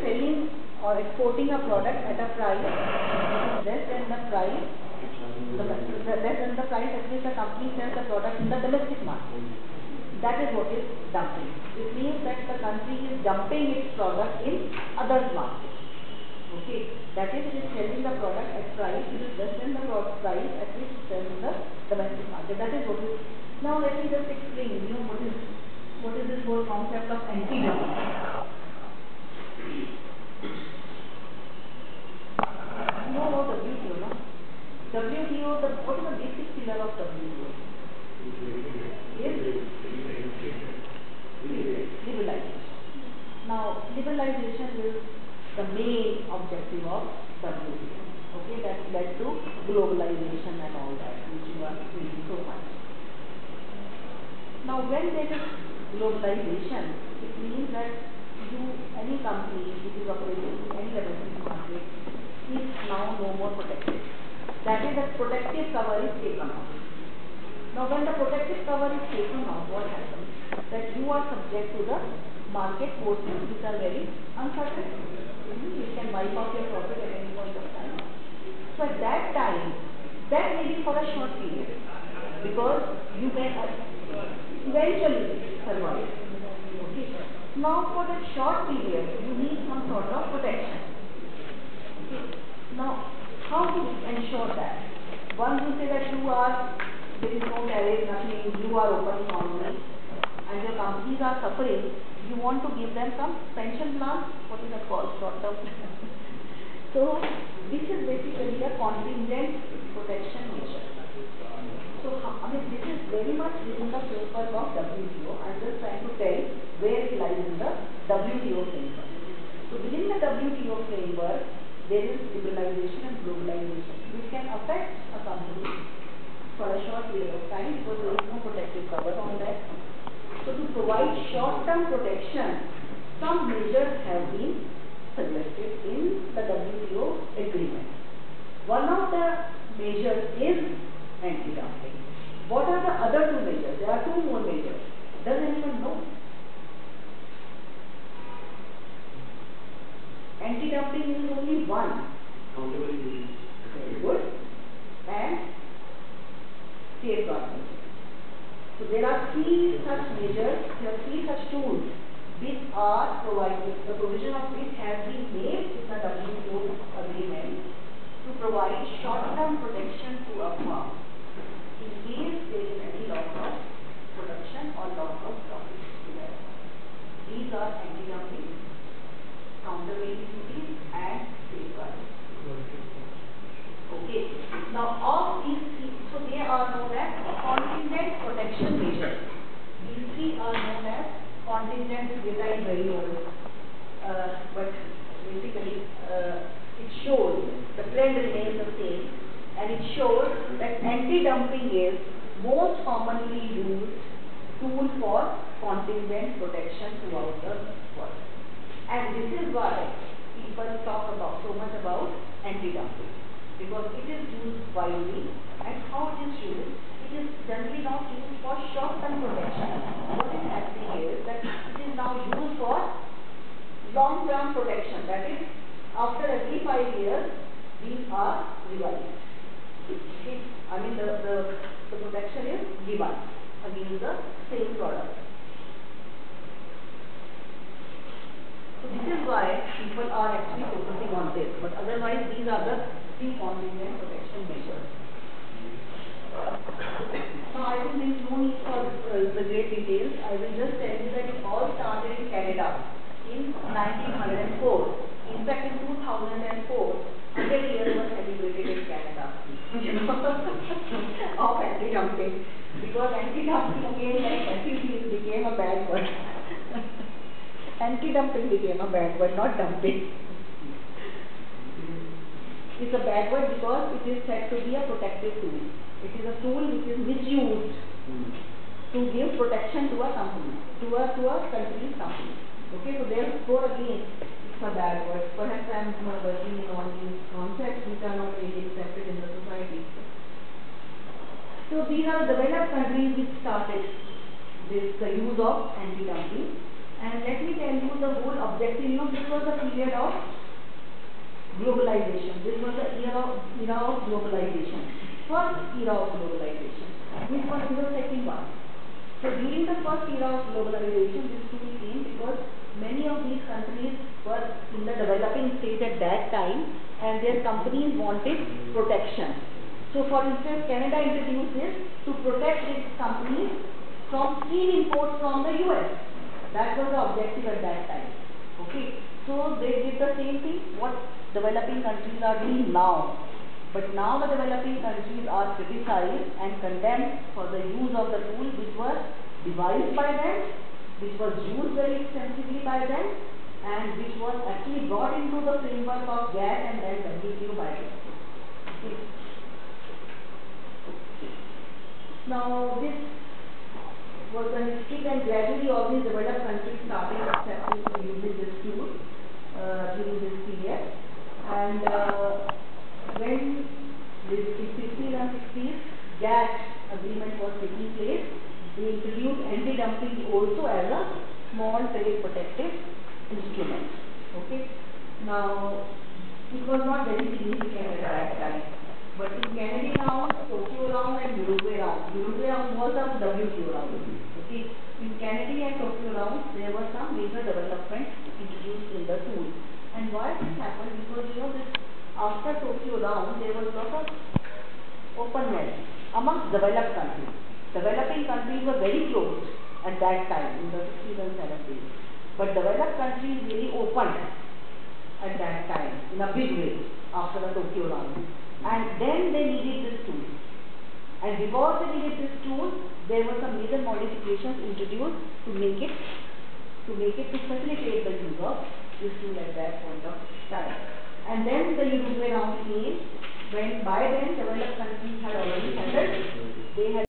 selling or exporting a product at a price less than the price, less than the price at which the company sells the product in the domestic market. That is what is dumping. It means that the country is dumping its product in others' market. Okay, that is, it is selling the product at price which is less than the price at which it sells in the domestic market. That is what is. Now let me just explain. You know what is this whole concept of anti-dumping? You know about WTO, no? WTO. What is the basic pillar of WTO? Is liberalization. Now, liberalization is the main objective of WTO. Okay, that led to globalization and all that, which you are reading so much. Now, when there is globalization, it means that any company which is operating in any domestic market is now no more protected. That is, the protective cover is taken off. Now, when the protective cover is taken off, what happens? That you are subject to the market forces which are very uncertain. You can wipe out your profit at any point of time. So at that time, that may be for a short period, because you may eventually survive. Okay. Now for that short period, you need some sort of protection. Okay. Now, how to ensure that? Once you say that there is no tariff, nothing, you are open economy, and your companies are suffering, you want to give them some pension plan, what is that called, short-term plan. So this is basically a contingent protection measure. So this is very much within the framework of WTO. I am just trying to tell where it lies in the WTO framework. So within the WTO framework, there is liberalization and globalization, which can affect a company for a short period of time because there is no protective cover on that. So to provide short-term protection, some measures have been suggested in the WTO agreement. One of the measures is anti-dumping. What are the other two measures? There are two more measures. Does anyone know? Anti-dumping is only one. Very good. And safeguard measures. So there are three such measures, there are three such tools which are provided, the provision of which has been made in the WTO agreement to provide short-term protection to a firm in case there is any loss of production or loss of profit. These are anti-dumping, countervailing duties, and safeguarding. Okay. Now, of these three, so they are known as contingent protection measures. These three are known as contingent. Data is very old, but basically it shows the trend remains the same, and it shows that anti-dumping is most commonly used tool for contingent protection throughout the world. And this is why people talk about so much about anti-dumping, because it is used widely. And how it is used? It is generally not used for short-term protection. What is happening is that it is now used for long-term protection. That is, after every 5 years, these are revised. Okay. I mean, the protection is given against the same product. So this is why people are actually focusing on this. But otherwise, these are the three contingent protection measures. Now, I think there is no need for the great details. I will just tell you that it all started in Canada in 1904. In fact, in 2004, 100 years was celebrated in Canada, you know, of anti-dumping. Because anti-dumping again, like SEC, became a bad word. Anti-dumping became a bad word, not dumping. It's a bad word because it is said to be a protective tool. It is a tool which is misused to give protection to a company, to a country's company. Okay, so therefore again, it's a bad word. Perhaps I am working on these concepts which are not really accepted in the society. So these are developed countries which started the use of anti-dumping, And let me tell you the whole objective. You know, this was the period of globalization. This was the era of globalization. First era of globalization. This was the second one. So during the first era of globalization, this tool came because many of these countries were in the developing stage at that time, and their companies wanted protection. So for instance, Canada introduced this to protect its companies from steel imports from the US. That was the objective at that time. Okay. So they did the same thing what developing countries are doing now. But now the developing countries are criticized and condemned for the use of the tool which was devised by them, which was used very extensively by them, and which was actually brought into the framework of GATT and then WTO by them. Okay. Now this was the history, and gradually all these developed countries started accepting using this tool during this period. And when this in 50s and 60s GATT agreement was taking place, they introduced anti-dumping also as a small trade protective instrument. Okay. Now it was not very significant at that time. But in Kennedy round, Tokyo round and Uruguay round. Uruguay round was a WTO round. Okay. In Kennedy and Tokyo round, there were some major developments introduced in the tool. And why this happened? Because you know this, after Tokyo round, there was a lot of openness amongst developed countries. Developing countries were very closed at that time in the 60s and 70s. But developed countries really opened at that time in a big way after the Tokyo round. And then they needed this tool. And because they needed this tool, there were some major modifications introduced to make it to facilitate the use of this tool